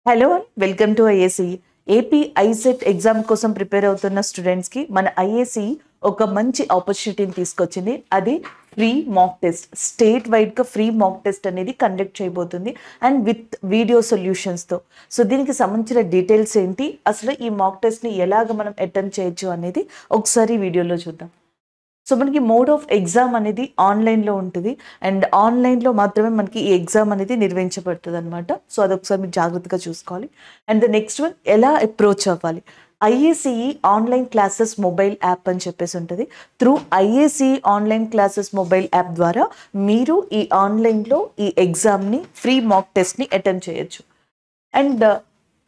Hello welcome to IAC AP ICET exam కోసం prepare అవుతున్న స్టూడెంట్స్కి మన ఐఏసీ ఒక మంచి ఆపర్చునిటీని తీసుకొచ్చింది. అది ఫ్రీ మాక్ టెస్ట్. స్టేట్ వైడ్గా ఫ్రీ మాక్ టెస్ట్ అనేది కండక్ట్ చేయబోతుంది అండ్ విత్ వీడియో సొల్యూషన్స్తో. సో దీనికి సంబంధించిన డీటెయిల్స్ ఏంటి, అసలు ఈ మాక్ టెస్ట్ని ఎలాగ మనం అటెంప్ట్ చేయొచ్చు అనేది ఒకసారి వీడియోలో చూద్దాం. సో మనకి మోడ్ ఆఫ్ ఎగ్జామ్ అనేది ఆన్లైన్లో ఉంటుంది అండ్ ఆన్లైన్లో మాత్రమే మనకి ఈ ఎగ్జామ్ అనేది నిర్వహించబడుతుంది అనమాట. సో అదొకసారి మీరు జాగ్రత్తగా చూసుకోవాలి. అండ్ ద నెక్స్ట్ వన్, ఎలా అప్రోచ్ అవ్వాలి. IACE online classes mobile app అని చెప్పేసి ఉంటుంది. Through IACE online classes mobile app ద్వారా మీరు ఈ ఆన్లైన్లో ఈ ఎగ్జామ్ని ఫ్రీ మాక్ టెస్ట్ని అటెంప్ట్ చేయొచ్చు. అండ్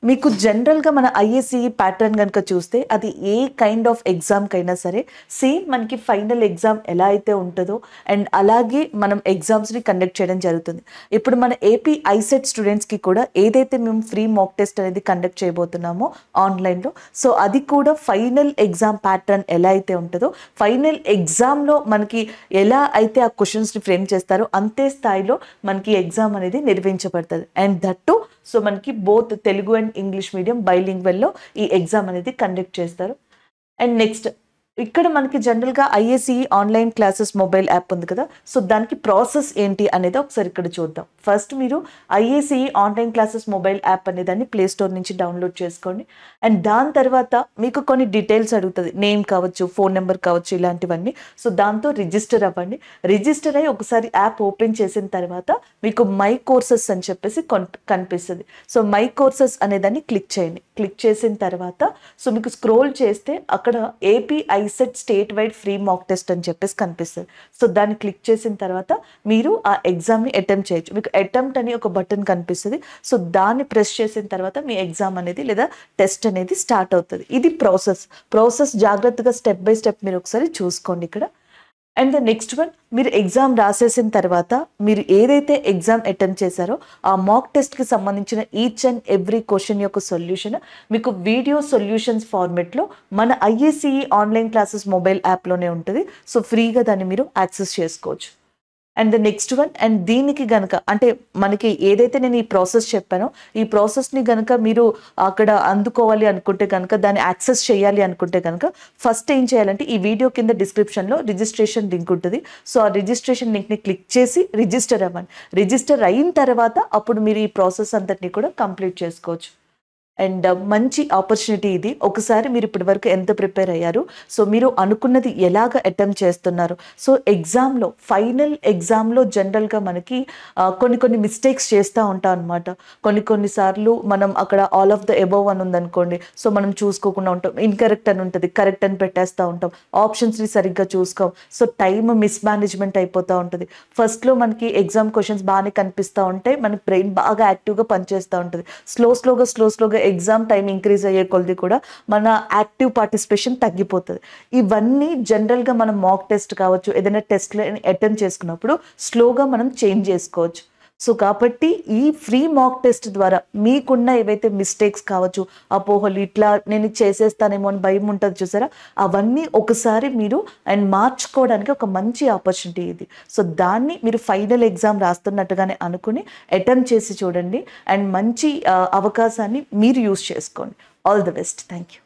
మీకు జనరల్గా మన ఐఏసీఈ ప్యాటర్న్ కనుక చూస్తే అది ఏ కైండ్ ఆఫ్ ఎగ్జామ్కైనా సరే సేమ్ మనకి ఫైనల్ ఎగ్జామ్ ఎలా అయితే ఉంటుందో అండ్ అలాగే మనం ఎగ్జామ్స్ని కండక్ట్ చేయడం జరుగుతుంది. ఇప్పుడు మన ఏపీ ఐసెట్ స్టూడెంట్స్కి కూడా ఏదైతే మేము ఫ్రీ మాక్ టెస్ట్ అనేది కండక్ట్ చేయబోతున్నామో ఆన్లైన్లో, సో అది కూడా ఫైనల్ ఎగ్జామ్ ప్యాటర్న్ ఎలా అయితే ఉంటుందో, ఫైనల్ ఎగ్జామ్లో మనకి ఎలా అయితే ఆ క్వశ్చన్స్ని ఫ్రేమ్ చేస్తారో అంతే స్థాయిలో మనకి ఎగ్జామ్ అనేది నిర్వహించబడుతుంది. అండ్ దట్టు సో మనకి both Telugu and English medium బైలింగ్వల్లో ఈ ఎగ్జామ్ అనేది కండక్ట్ చేస్తారు. అండ్ నెక్స్ట్ ఇక్కడ మనకి జనరల్గా IACE online classes mobile app ఉంది కదా, సో దానికి ప్రాసెస్ ఏంటి అనేది ఒకసారి ఇక్కడ చూద్దాం. ఫస్ట్ మీరు IACE online classes mobile app అనే దాన్ని ప్లేస్టోర్ నుంచి డౌన్లోడ్ చేసుకోండి. అండ్ దాని తర్వాత మీకు కొన్ని డీటెయిల్స్ అడుగుతుంది, నేమ్ కావచ్చు, ఫోన్ నెంబర్ కావచ్చు, ఇలాంటివన్నీ. సో దాంతో రిజిస్టర్ అవ్వండి. రిజిస్టర్ అయ్యి ఒకసారి యాప్ ఓపెన్ చేసిన తర్వాత మీకు మై కోర్సెస్ అని చెప్పేసి కనిపిస్తుంది. సో మై కోర్సెస్ అనే దాన్ని క్లిక్ చేయండి. క్లిక్ చేసిన తర్వాత సో మీకు స్క్రోల్ చేస్తే అక్కడ AP ICET state wide free mock test అని చెప్పేసి కనిపిస్తుంది. సో దాన్ని క్లిక్ చేసిన తర్వాత మీరు ఆ ఎగ్జామ్ని అటెంప్ట్ చేయొచ్చు. మీకు అటెంప్ట్ అని ఒక బటన్ కనిపిస్తుంది. సో దాన్ని ప్రెస్ చేసిన తర్వాత మీ ఎగ్జామ్ అనేది లేదా టెస్ట్ అనేది స్టార్ట్ అవుతుంది. ఇది ప్రాసెస్ జాగ్రత్తగా స్టెప్ బై స్టెప్ మీరు ఒకసారి చూసుకోండి ఇక్కడ. అండ్ ద నెక్స్ట్ వన్, మీరు ఎగ్జామ్ రాసేసిన తర్వాత మీరు ఏదైతే ఎగ్జామ్ అటెంప్ట్ చేశారో ఆ మాక్ టెస్ట్కి సంబంధించిన ఈచ్ అండ్ ఎవ్రీ క్వశ్చన్ యొక్క సొల్యూషన్ మీకు వీడియో సొల్యూషన్స్ ఫార్మెట్లో మన ఐఏసీఈ ఆన్లైన్ క్లాసెస్ మొబైల్ యాప్లోనే ఉంటుంది. సో ఫ్రీగా దాన్ని మీరు యాక్సెస్ చేసుకోవచ్చు. And the next one, and దీనికి గనక అంటే మనకి ఏదైతే నేను ఈ ప్రాసెస్ చెప్పానో ఈ ప్రాసెస్ని గనక మీరు అక్కడ అందుకోవాలి అనుకుంటే కనుక, దాన్ని యాక్సెస్ చేయాలి అనుకుంటే కనుక ఫస్ట్ ఏం చేయాలంటే ఈ వీడియో కింద డిస్క్రిప్షన్లో రిజిస్ట్రేషన్ లింక్ ఉంటుంది. సో ఆ రిజిస్ట్రేషన్ లింక్ని క్లిక్ చేసి రిజిస్టర్ అవ్వండి. రిజిస్టర్ అయిన తర్వాత అప్పుడు మీరు ఈ ప్రాసెస్ అంతటిని కూడా కంప్లీట్ చేసుకోవచ్చు. అండ్ మంచి ఆపర్చునిటీ ఇది. ఒకసారి మీరు ఇప్పటి వరకు ఎంత ప్రిపేర్ అయ్యారు, సో మీరు అనుకున్నది ఎలాగ అటెంప్ట్ చేస్తున్నారు. సో ఎగ్జామ్లో ఫైనల్ ఎగ్జామ్లో జనరల్గా మనకి కొన్ని మిస్టేక్స్ చేస్తూ ఉంటాం అనమాట. కొన్నిసార్లు మనం అక్కడ ఆల్ ఆఫ్ ద అబవ్ అని ఉందనుకోండి, సో మనం చూసుకోకుండా ఉంటాం. ఇన్కరెక్ట్ అని ఉంటుంది, కరెక్ట్ అని పెట్టేస్తూ ఉంటాం. ఆప్షన్స్ని సరిగ్గా చూసుకోం. సో టైమ్ మిస్మేనేజ్మెంట్ అయిపోతూ ఉంటుంది. ఫస్ట్లో మనకి ఎగ్జామ్ క్వశ్చన్స్ బాగానే కనిపిస్తూ ఉంటే మన బ్రెయిన్ బాగా యాక్టివ్గా పనిచేస్తూ ఉంటుంది. స్లోగా ఎగ్జామ్ టైం ఇంక్రీజ్ అయ్యే కొలది కూడా మన యాక్టివ్ పార్టిసిపేషన్ తగ్గిపోతుంది. ఇవన్నీ జనరల్గా మనం మాక్ టెస్ట్ కావచ్చు, ఏదైనా టెస్ట్లో అటెంప్ట్ చేసుకున్నప్పుడు స్లోగా మనం చేంజ్ చేసుకోవచ్చు. సో కాబట్టి ఈ ఫ్రీ మాక్ టెస్ట్ ద్వారా మీకున్న ఏవైతే మిస్టేక్స్ కావచ్చు, అపోహలు, ఇట్లా నేను చేసేస్తానేమో అని భయం ఉంటుంది చూసారా, అవన్నీ ఒకసారి మీరు అండ్ మార్చుకోవడానికి ఒక మంచి ఆపర్చునిటీ ఇది. సో దాన్ని మీరు ఫైనల్ ఎగ్జామ్ రాస్తున్నట్టుగానే అనుకుని అటెంప్ట్ చేసి చూడండి అండ్ మంచి అవకాశాన్ని మీరు యూస్ చేసుకోండి. All the best. Thank you.